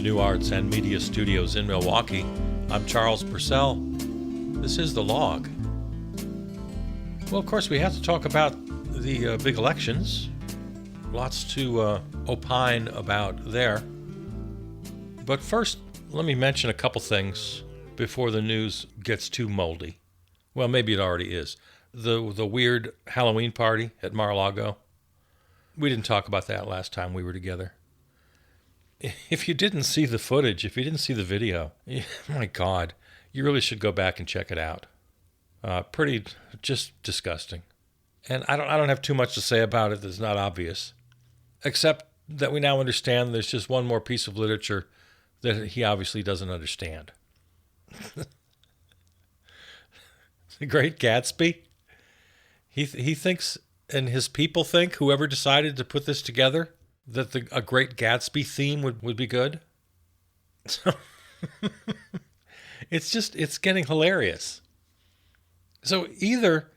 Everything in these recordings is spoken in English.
New Arts and Media Studios in Milwaukee. I'm Charles Purcell. This is The Log. Well, of course, we have to talk about the big elections. Lots to opine about there. But first, let me mention a couple things before the news gets too moldy. Well, maybe it already is. The weird Halloween party at Mar-a-Lago. We didn't talk about that last time we were together. If you didn't see the footage, if you didn't see the video, my God, you really should go back and check it out. Pretty just disgusting. And I don't have too much to say about it that's not obvious, except that we now understand there's just one more piece of literature that he obviously doesn't understand. The Great Gatsby. He thinks, and his people think, whoever decided to put this together, that a Great Gatsby theme would be good. So it's getting hilarious. So either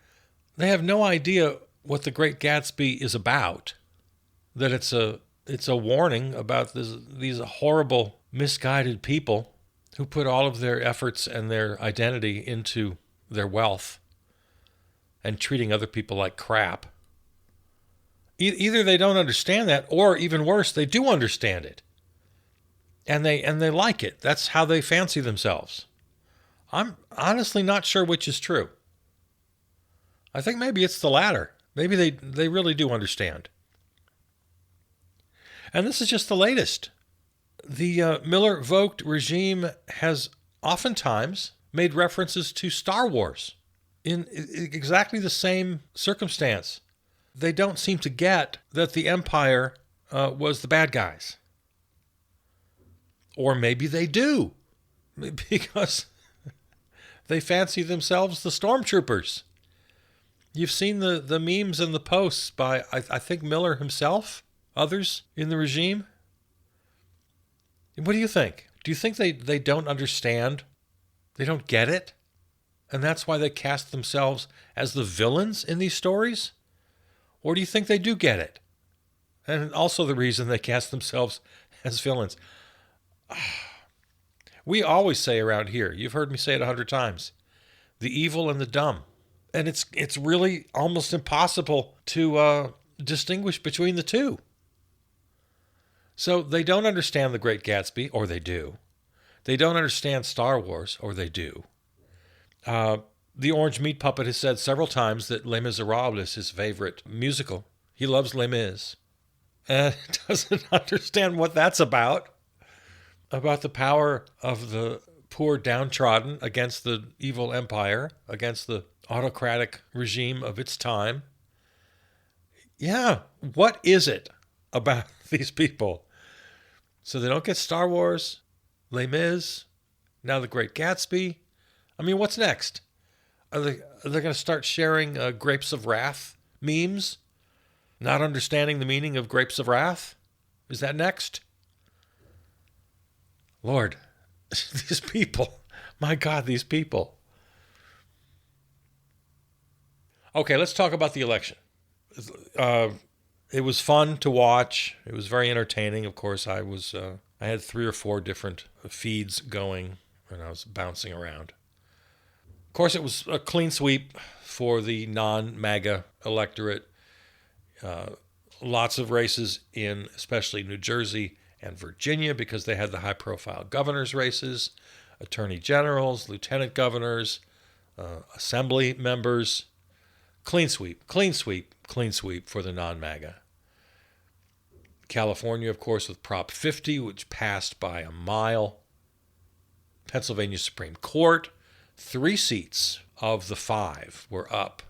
they have no idea what the Great Gatsby is about, that it's a warning about these horrible, misguided people who put all of their efforts and their identity into their wealth and treating other people like crap. Either they don't understand that, or even worse, they do understand it. And they like it. That's how they fancy themselves. I'm honestly not sure which is true. I think maybe it's the latter. Maybe they really do understand. And this is just the latest. The Miller-Vogt regime has oftentimes made references to Star Wars in exactly the same circumstance. They don't seem to get that the Empire was the bad guys. Or maybe they do, because they fancy themselves the stormtroopers. You've seen the memes and the posts by, I think, Miller himself, others in the regime. What do you think? Do you think they don't understand? They don't get it? And that's why they cast themselves as the villains in these stories? Or do you think they do get it? And also the reason they cast themselves as villains. We always say around here, you've heard me say it 100 times, the evil and the dumb. And it's really almost impossible to distinguish between the two. So they don't understand The Great Gatsby, or they do. They don't understand Star Wars, or they do. The Orange Meat Puppet has said several times that Les Miserables is his favorite musical. He loves Les Mis. And doesn't understand what that's about the power of the poor downtrodden against the evil empire, against the autocratic regime of its time. Yeah, what is it about these people? So they don't get Star Wars, Les Mis, now The Great Gatsby. I mean, what's next? Are they going to start sharing Grapes of Wrath memes? Not understanding the meaning of Grapes of Wrath? Is that next? Lord, these people. My God, these people. Okay, let's talk about the election. It was fun to watch. It was very entertaining. Of course, I had 3 or 4 different feeds going when I was bouncing around. Of course, it was a clean sweep for the non-MAGA electorate. Lots of races in especially New Jersey and Virginia, because they had the high-profile governor's races, attorney generals, lieutenant governors, assembly members. Clean sweep, clean sweep, clean sweep for the non-MAGA. California, of course, with Prop 50, which passed by a mile. Pennsylvania Supreme Court. 3 seats of the 5 were up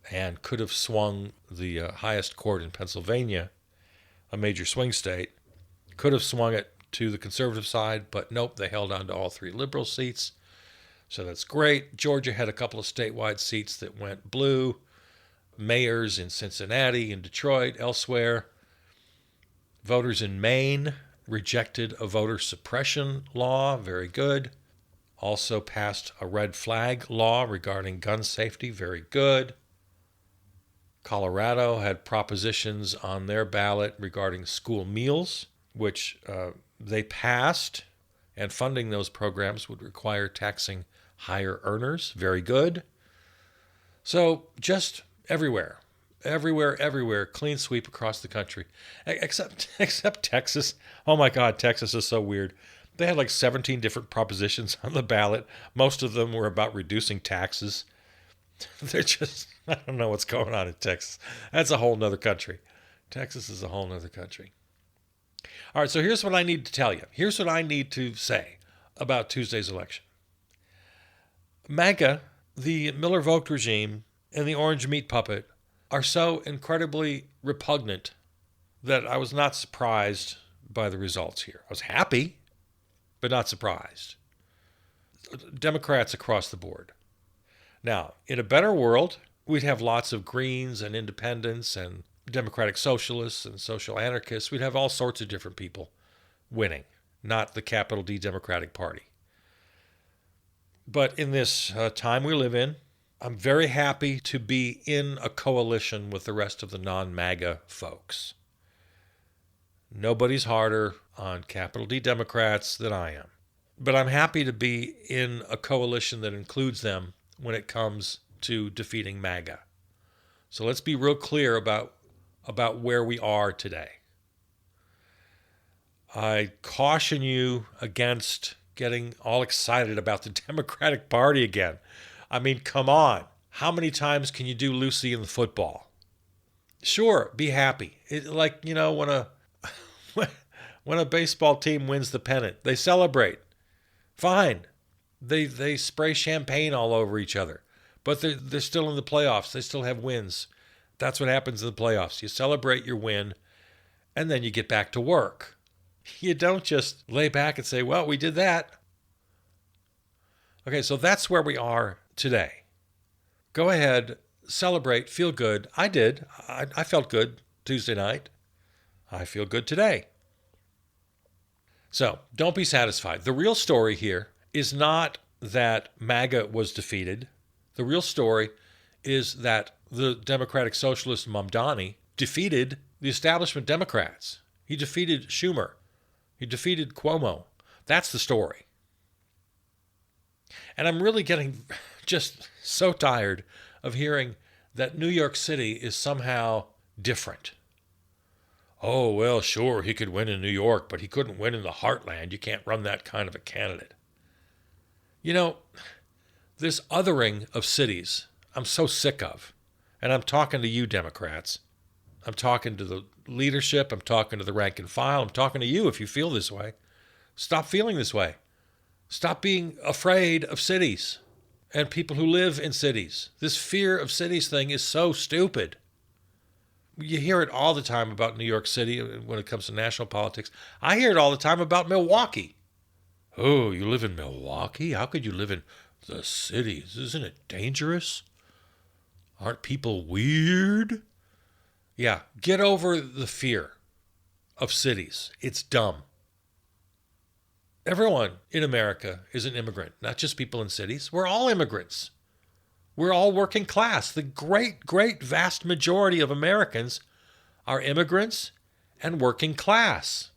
and could have swung the highest court in Pennsylvania, a major swing state, could have swung it to the conservative side, but nope, they held on to all 3 liberal seats. So that's great. Georgia had a couple of statewide seats that went blue, mayors in Cincinnati and Detroit, elsewhere. Voters in Maine rejected a voter suppression law, very good. Also passed a red flag law regarding gun safety, very good. Colorado had propositions on their ballot regarding school meals, which They passed, and funding those programs would require taxing higher earners. Very good. So just everywhere, clean sweep across the country, except Texas. Oh my God, Texas is so weird. They had like 17 different propositions on the ballot. Most of them were about reducing taxes. They're just, I don't know what's going on in Texas. That's a whole nother country. Texas is a whole nother country. All right, so here's what I need to tell you. Here's what I need to say about Tuesday's election. MAGA, the Miller-Volk regime, and the orange meat puppet are so incredibly repugnant that I was not surprised by the results here. I was happy, but not surprised. Democrats across the board. Now, in a better world, we'd have lots of Greens and independents and democratic socialists and social anarchists. We'd have all sorts of different people winning, not the capital D Democratic Party. But in this time we live in, I'm very happy to be in a coalition with the rest of the non-MAGA folks. Nobody's harder on capital D Democrats than I am. But I'm happy to be in a coalition that includes them when it comes to defeating MAGA. So let's be real clear about where we are today. I caution you against getting all excited about the Democratic Party again. I mean, come on. How many times can you do Lucy in the football? Sure, be happy. When a baseball team wins the pennant, they celebrate. Fine. They spray champagne all over each other. But they're still in the playoffs. They still have wins. That's what happens in the playoffs. You celebrate your win, and then you get back to work. You don't just lay back and say, well, we did that. Okay, so that's where we are today. Go ahead, celebrate, feel good. I did. I felt good Tuesday night. I feel good today. So don't be satisfied. The real story here is not that MAGA was defeated. The real story is that the Democratic Socialist Mamdani defeated the establishment Democrats. He defeated Schumer. He defeated Cuomo. That's the story. And I'm really getting just so tired of hearing that New York City is somehow different. Oh, well, sure, he could win in New York, but he couldn't win in the heartland. You can't run that kind of a candidate. You know, this othering of cities, I'm so sick of. And I'm talking to you, Democrats. I'm talking to the leadership. I'm talking to the rank and file. I'm talking to you if you feel this way. Stop feeling this way. Stop being afraid of cities and people who live in cities. This fear of cities thing is so stupid. You hear it all the time about New York City when it comes to national politics. I hear it all the time about Milwaukee. Oh, you live in Milwaukee? How could you live in the cities? Isn't it dangerous? Aren't people weird? Yeah, get over the fear of cities. It's dumb. Everyone in America is an immigrant, not just people in cities. We're all immigrants. We're all working class. The great, vast majority of Americans are immigrants and working class.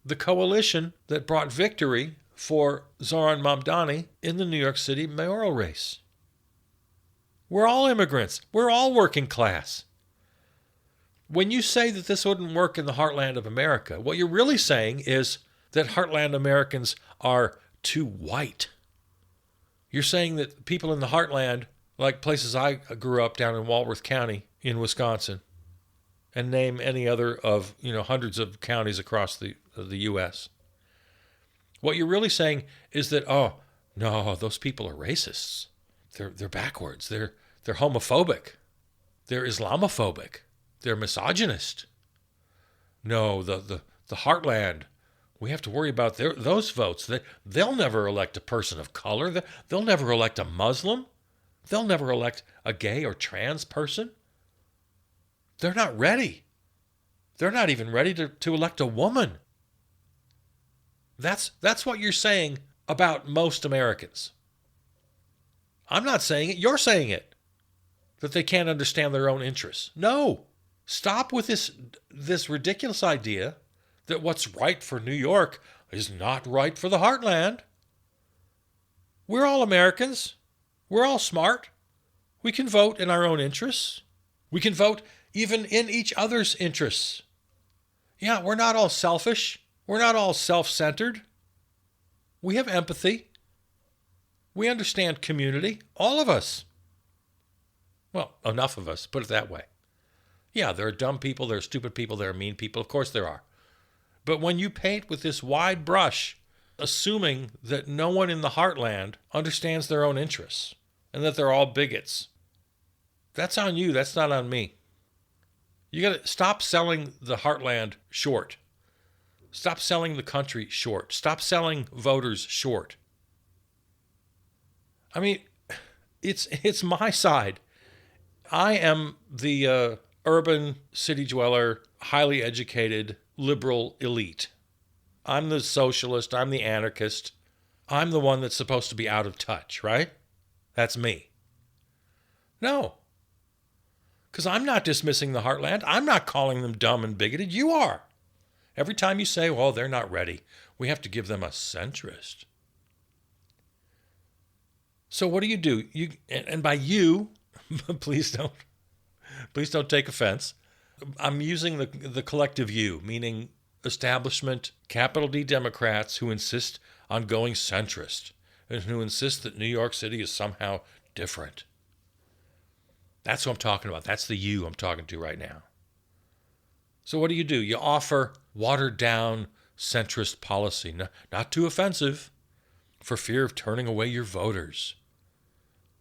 The coalition that brought victory for Zohran Mamdani in the New York City mayoral race. We're all immigrants. We're all working class. When you say that this wouldn't work in the heartland of America, what you're really saying is that heartland Americans are too white. You're saying that people in the heartland, like places I grew up down in Walworth County in Wisconsin, and name any other of hundreds of counties across the U.S. What you're really saying is that, oh, no, those people are racists. They're backwards. They're homophobic. They're Islamophobic. They're misogynist. No, the heartland, we have to worry about those votes. They'll never elect a person of color. They'll never elect a Muslim. They'll never elect a gay or trans person. They're not ready. They're not even ready to elect a woman. That's what you're saying about most Americans. I'm not saying it. You're saying it. That they can't understand their own interests. No. Stop with this ridiculous idea that what's right for New York is not right for the heartland. We're all Americans. We're all smart. We can vote in our own interests. We can vote even in each other's interests. Yeah, we're not all selfish. We're not all self-centered. We have empathy. We understand community. All of us. Well, enough of us, put it that way. Yeah, there are dumb people, there are stupid people, there are mean people. Of course there are. But when you paint with this wide brush, assuming that no one in the heartland understands their own interests and that they're all bigots, that's on you. That's not on me. You got to stop selling the heartland short. Stop selling the country short. Stop selling voters short. I mean, it's my side. I am the urban city dweller, highly educated, liberal elite. I'm the socialist. I'm the anarchist. I'm the one that's supposed to be out of touch, right? That's me. No. Because I'm not dismissing the heartland. I'm not calling them dumb and bigoted. You are. Every time you say, well, they're not ready, we have to give them a centrist. So what do? And by you, please don't take offense. I'm using the collective you, meaning establishment, capital D Democrats who insist on going centrist and who insist that New York City is somehow different. That's what I'm talking about. That's the you I'm talking to right now. So what do? You offer watered down centrist policy, not too offensive, for fear of turning away your voters.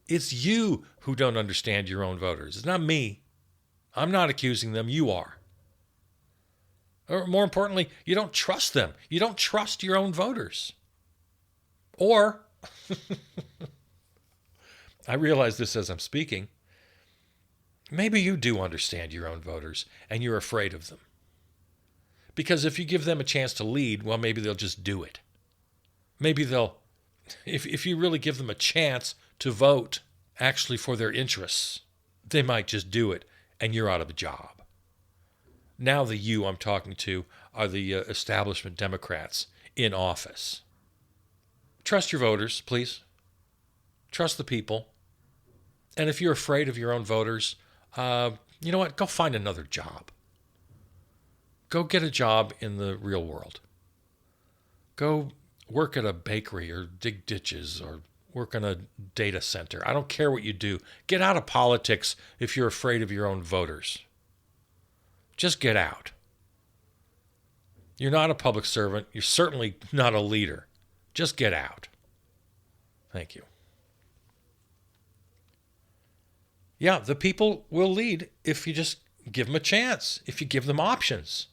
It's you who don't understand your own voters. It's not me. I'm not accusing them. You are. Or more importantly, you don't trust them. You don't trust your own voters. Or, I realize this as I'm speaking, maybe you do understand your own voters and you're afraid of them. Because if you give them a chance to lead, well, maybe they'll just do it. Maybe they'll, if you really give them a chance to vote actually for their interests, they might just do it and you're out of a job. Now the you I'm talking to are the establishment Democrats in office. Trust your voters, please. Trust the people. And if you're afraid of your own voters, you know what? Go find another job. Go get a job in the real world. Go work at a bakery or dig ditches or work in a data center. I don't care what you do. Get out of politics if you're afraid of your own voters. Just get out. You're not a public servant. You're certainly not a leader. Just get out. Thank you. Yeah, the people will lead if you just give them a chance, if you give them options.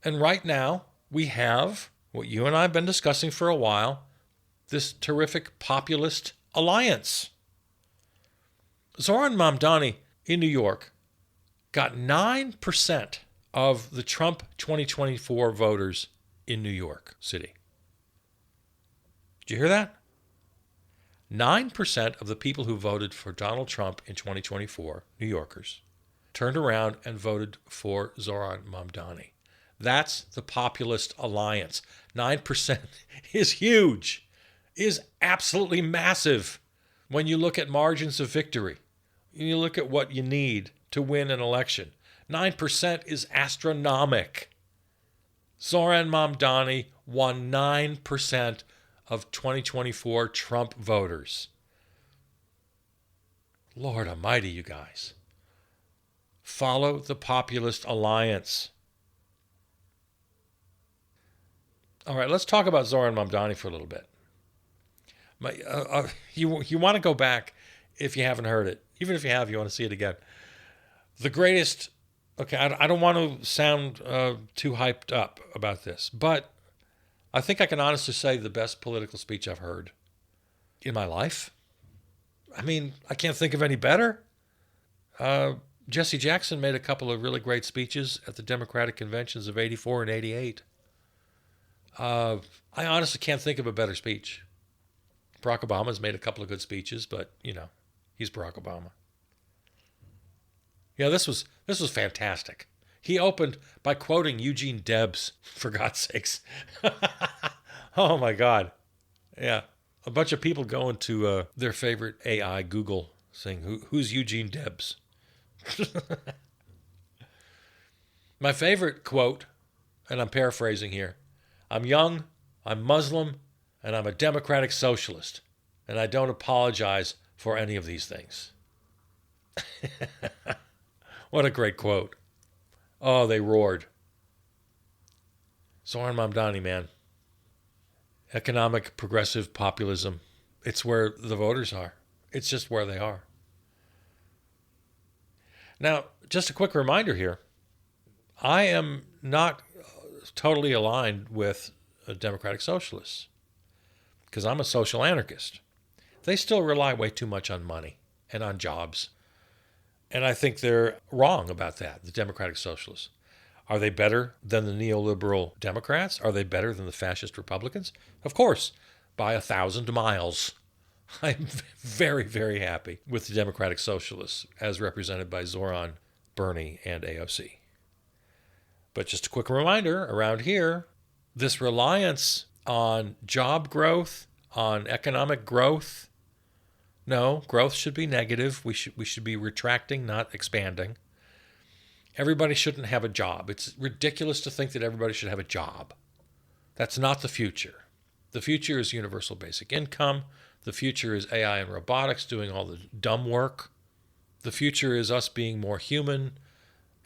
And right now, we have what you and I have been discussing for a while, this terrific populist alliance. Zoran Mamdani in New York got 9% of the Trump 2024 voters in New York City. Did you hear that? 9% of the people who voted for Donald Trump in 2024, New Yorkers, turned around and voted for Zoran Mamdani. That's the populist alliance. 9% is huge, is absolutely massive when you look at margins of victory. You look at what you need to win an election. 9% is astronomical. Zoran Mamdani won 9% of 2024 Trump voters. Lord Almighty, you guys. Follow the populist alliance. All right, let's talk about Zoran Mamdani for a little bit. You want to go back if you haven't heard it. Even if you have, you want to see it again. The greatest, okay, I don't want to sound too hyped up about this, but I think I can honestly say the best political speech I've heard in my life. I mean, I can't think of any better. Jesse Jackson made a couple of really great speeches at the Democratic conventions of 84 and 88. I honestly can't think of a better speech. Barack Obama's made a couple of good speeches, but, you know, he's Barack Obama. Yeah, this was fantastic. He opened by quoting Eugene Debs, for God's sakes. Oh my God. Yeah. A bunch of people going to their favorite AI Google saying, who's Eugene Debs? My favorite quote, and I'm paraphrasing here, I'm young, I'm Muslim, and I'm a democratic socialist, and I don't apologize for any of these things. What a great quote. Oh, they roared. Zoran Mamdani, man. Economic progressive populism. It's where the voters are. It's just where they are. Now, just a quick reminder here. I am not totally aligned with democratic socialists because I'm a social anarchist. They still rely way too much on money and on jobs. And I think they're wrong about that, the democratic socialists. Are they better than the neoliberal Democrats? Are they better than the fascist Republicans? Of course, by 1,000 miles. I'm very, very happy with the democratic socialists as represented by Zoran, Bernie, and AOC. But just a quick reminder, around here, this reliance on job growth, on economic growth, no, growth should be negative. We should be retracting, not expanding. Everybody shouldn't have a job. It's ridiculous to think that everybody should have a job. That's not the future. The future is universal basic income. The future is AI and robotics doing all the dumb work. The future is us being more human.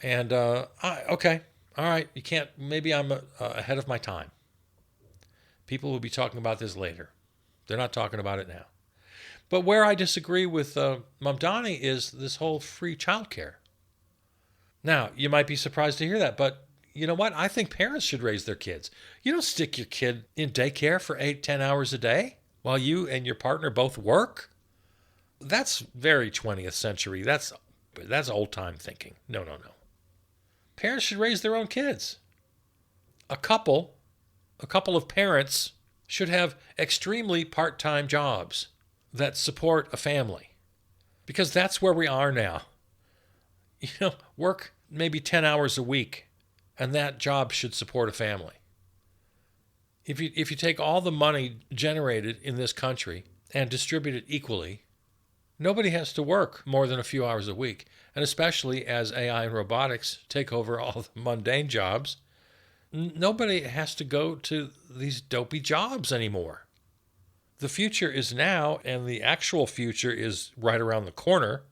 And, okay, all right, you can't, maybe I'm ahead of my time. People will be talking about this later. They're not talking about it now. But where I disagree with Mamdani is this whole free childcare. Now, you might be surprised to hear that, but you know what? I think parents should raise their kids. You don't stick your kid in daycare for 8-10 hours a day while you and your partner both work. That's very 20th century. That's old-time thinking. No. Parents should raise their own kids. A couple of parents should have extremely part-time jobs that support a family, because that's where we are now. Work maybe 10 hours a week, and that job should support a family. If you take all the money generated in this country and distribute it equally, nobody has to work more than a few hours a week. And especially as AI and robotics take over all the mundane jobs, nobody has to go to these dopey jobs anymore. The future is now, and the actual future is right around the corner.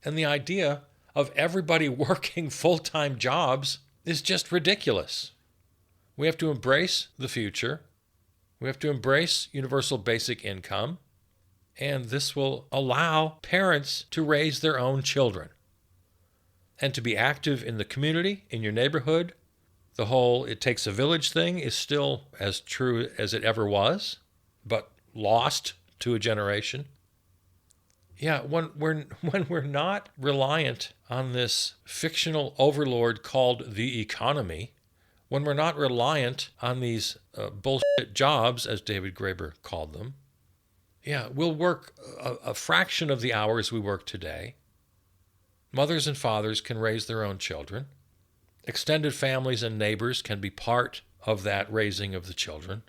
And the idea of everybody working full-time jobs is just ridiculous. We have to embrace the future. We have to embrace universal basic income. And this will allow parents to raise their own children and to be active in the community, in your neighborhood. The whole "it takes a village" thing is still as true as it ever was, but lost to a generation. Yeah, when we're not reliant on this fictional overlord called the economy, when we're not reliant on these bullshit jobs, as David Graeber called them, yeah, we'll work a fraction of the hours we work today. Mothers and fathers can raise their own children. Extended families and neighbors can be part of that raising of the children.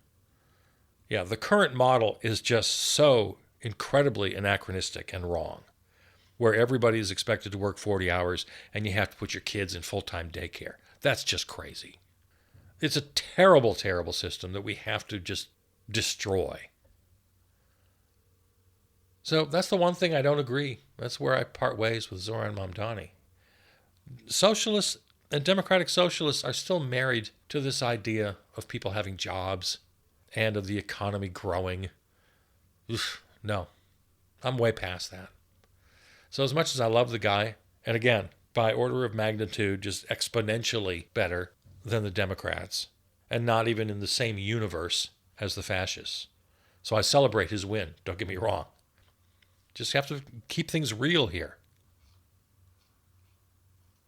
Yeah, the current model is just so incredibly anachronistic and wrong, where everybody is expected to work 40 hours and you have to put your kids in full-time daycare. That's just crazy. It's a terrible, terrible system that we have to just destroy. So that's the one thing I don't agree. That's where I part ways with Zoran Mamdani. Socialists and democratic socialists are still married to this idea of people having jobs and of the economy growing. Oof, no, I'm way past that. So as much as I love the guy, and again, by order of magnitude, just exponentially better than the Democrats, and not even in the same universe as the fascists. So I celebrate his win, don't get me wrong. Just have to keep things real here.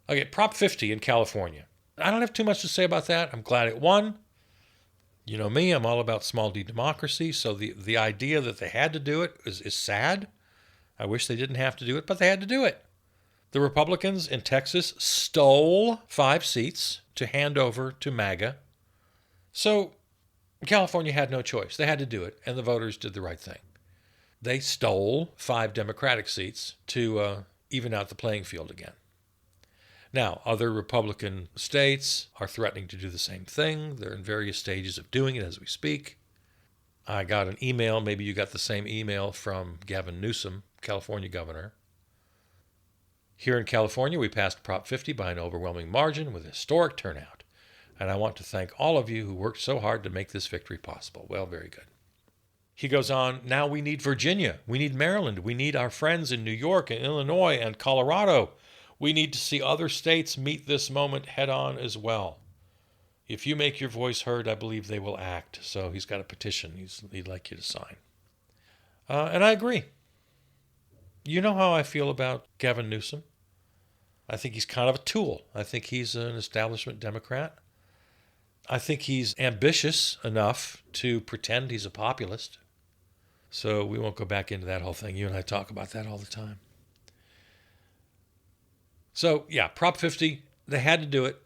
Okay, Prop 50 in California. I don't have too much to say about that. I'm glad it won. You know me, I'm all about small d democracy, so the idea that they had to do it is sad. I wish they didn't have to do it, but they had to do it. The Republicans in Texas stole 5 seats to hand over to MAGA. So California had no choice. They had to do it, and the voters did the right thing. They stole 5 Democratic seats to even out the playing field again. Now, other Republican states are threatening to do the same thing. They're in various stages of doing it as we speak. I got an email, maybe you got the same email, from Gavin Newsom, California governor. Here in California, we passed Prop 50 by an overwhelming margin with a historic turnout. And I want to thank all of you who worked so hard to make this victory possible. Well, very good. He goes on, now we need Virginia, we need Maryland, we need our friends in New York and Illinois and Colorado. We need to see other states meet this moment head on as well. If you make your voice heard, I believe they will act. So he's got a petition he'd like you to sign. And I agree. You know how I feel about Gavin Newsom. I think he's kind of a tool. I think he's an establishment Democrat. I think he's ambitious enough to pretend he's a populist. So we won't go back into that whole thing. You and I talk about that all the time. So, yeah, Prop 50, they had to do it.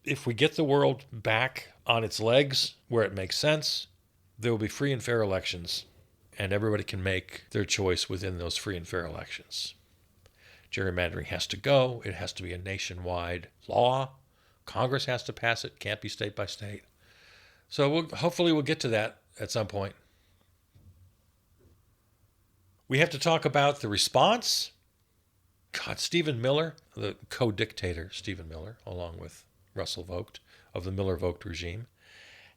If we get the world back on its legs where it makes sense, there will be free and fair elections, and everybody can make their choice within those free and fair elections. Gerrymandering has to go. It has to be a nationwide law. Congress has to pass it. Can't be state by state. So hopefully we'll get to that at some point. We have to talk about the response. God, Stephen Miller, the co-dictator Stephen Miller, along with Russell Vogt of the Miller-Vogt regime,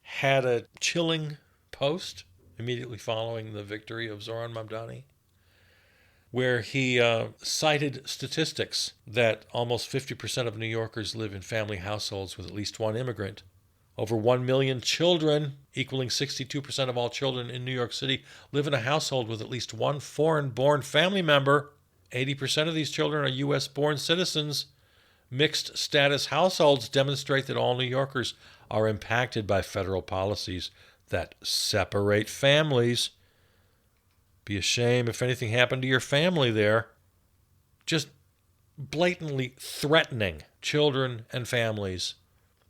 had a chilling post immediately following the victory of Zoran Mamdani, where he cited statistics that almost 50% of New Yorkers live in family households with at least one immigrant. Over 1 million children, equaling 62% of all children in New York City, live in a household with at least one foreign-born family member. 80% of these children are U.S.-born citizens. Mixed status households demonstrate that all New Yorkers are impacted by federal policies that separate families. Be a shame if anything happened to your family there. Just blatantly threatening children and families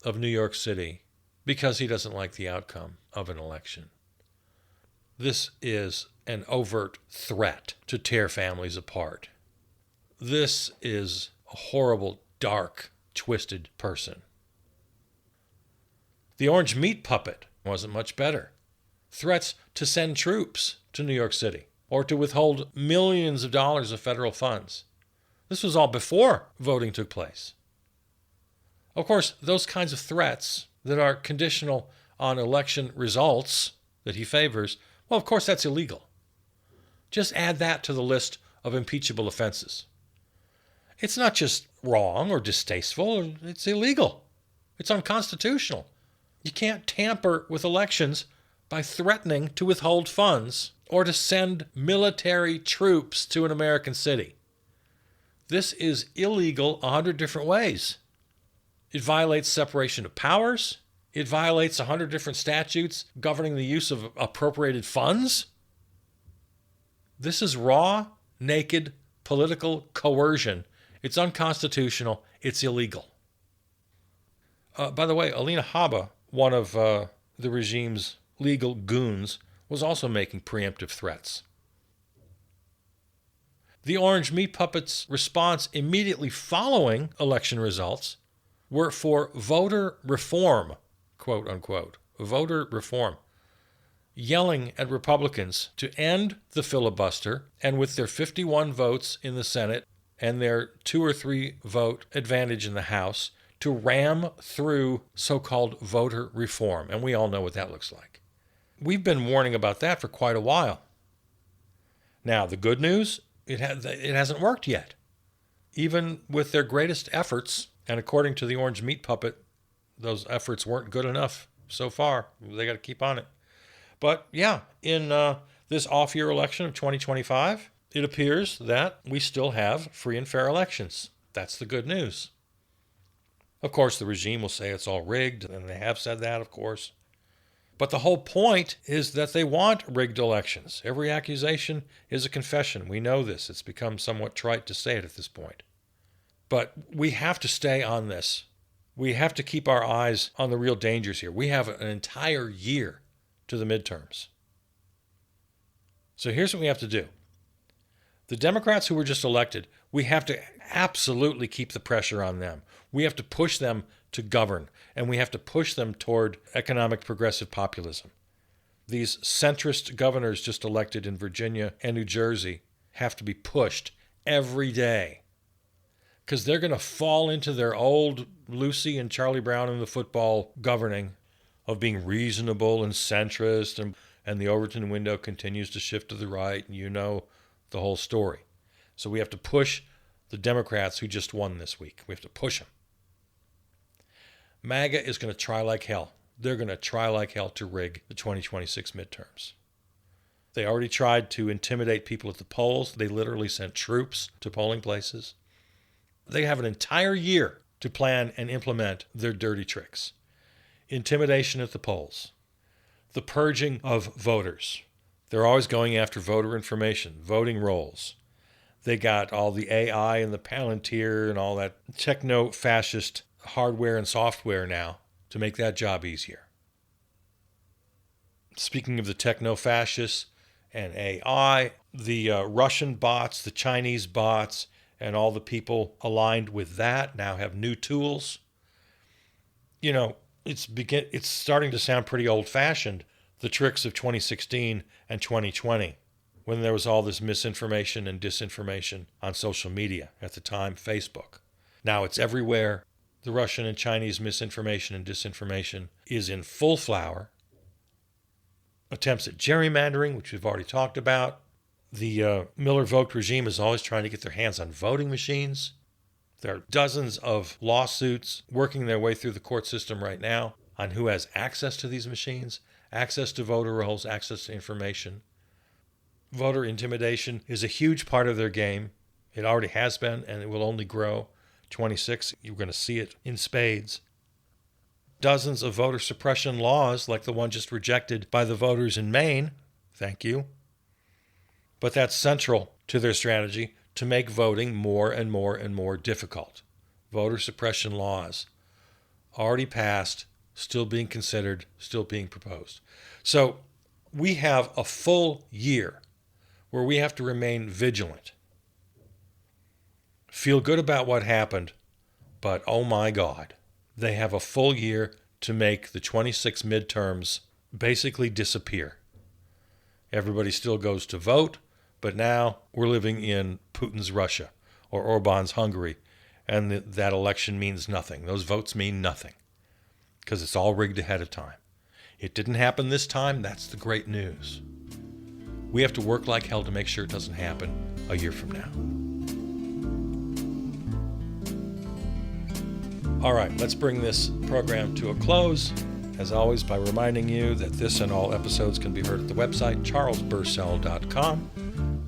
of New York City because he doesn't like the outcome of an election. This is an overt threat to tear families apart. This is a horrible, dark, twisted person. The orange meat puppet wasn't much better. Threats to send troops to New York City or to withhold millions of dollars of federal funds. This was all before voting took place. Of course, those kinds of threats that are conditional on election results that he favors, well, of course, that's illegal. Just add that to the list of impeachable offenses. It's not just wrong or distasteful, it's illegal. It's unconstitutional. You can't tamper with elections by threatening to withhold funds or to send military troops to an American city. This is illegal 100 different ways. It violates separation of powers. It violates 100 different statutes governing the use of appropriated funds. This is raw, naked, political coercion. It's unconstitutional. It's illegal. By the way, Alina Habba, one of the regime's legal goons, was also making preemptive threats. The orange meat puppet's response immediately following election results were for voter reform, quote unquote, voter reform, yelling at Republicans to end the filibuster and with their 51 votes in the Senate and their 2 or 3 vote advantage in the House to ram through so-called voter reform. And we all know what that looks like. We've been warning about that for quite a while. Now, the good news, it hasn't worked yet. Even with their greatest efforts, and according to the orange meat puppet, those efforts weren't good enough so far. They got to keep on it. But yeah, in this off-year election of 2025, it appears that we still have free and fair elections. That's the good news. Of course, the regime will say it's all rigged, and they have said that, of course. But the whole point is that they want rigged elections. Every accusation is a confession. We know this. It's become somewhat trite to say it at this point. But we have to stay on this. We have to keep our eyes on the real dangers here. We have an entire year to the midterms. So here's what we have to do. The Democrats who were just elected, we have to absolutely keep the pressure on them. We have to push them to govern, and we have to push them toward economic progressive populism. These centrist governors just elected in Virginia and New Jersey have to be pushed every day because they're going to fall into their old Lucy and Charlie Brown in the football governing of being reasonable and centrist, and the Overton window continues to shift to the right, and you know the whole story. So we have to push the Democrats who just won this week. We have to push them. MAGA is going to try like hell. They're going to try like hell to rig the 2026 midterms. They already tried to intimidate people at the polls. They literally sent troops to polling places. They have an entire year to plan and implement their dirty tricks. Intimidation at the polls. The purging of voters. They're always going after voter information, voting rolls. They got all the AI and the Palantir and all that techno-fascist hardware and software now to make that job easier. Speaking of the techno-fascists and AI, the Russian bots, the Chinese bots, and all the people aligned with that now have new tools. You know, it's starting to sound pretty old-fashioned, the tricks of 2016 and 2020, when there was all this misinformation and disinformation on social media, at the time, Facebook. Now it's everywhere. The Russian and Chinese misinformation and disinformation is in full flower. Attempts at gerrymandering, which we've already talked about. The Miller-Vogt regime is always trying to get their hands on voting machines. There are dozens of lawsuits working their way through the court system right now on who has access to these machines, access to voter rolls, access to information. Voter intimidation is a huge part of their game. It already has been, and it will only grow. 26, you're going to see it in spades. Dozens of voter suppression laws, like the one just rejected by the voters in Maine. Thank you. But that's central to their strategy to make voting more and more and more difficult. Voter suppression laws, already passed, still being considered, still being proposed. So we have a full year where we have to remain vigilant. Feel good about what happened, but oh my God, they have a full year to make the 26 midterms basically disappear. Everybody still goes to vote, but now we're living in Putin's Russia or Orban's Hungary, and that election means nothing. Those votes mean nothing because it's all rigged ahead of time. It didn't happen this time. That's the great news. We have to work like hell to make sure it doesn't happen a year from now. All right, let's bring this program to a close, as always, by reminding you that this and all episodes can be heard at the website charlesburcell.com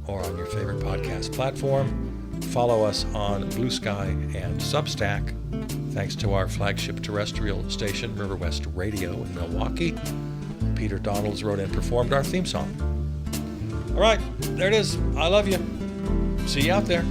or on your favorite podcast platform. Follow us on Blue Sky and Substack. Thanks to our flagship terrestrial station, River West Radio in Milwaukee. Peter Donalds wrote and performed our theme song. All right, there it is. I love you. See you out there.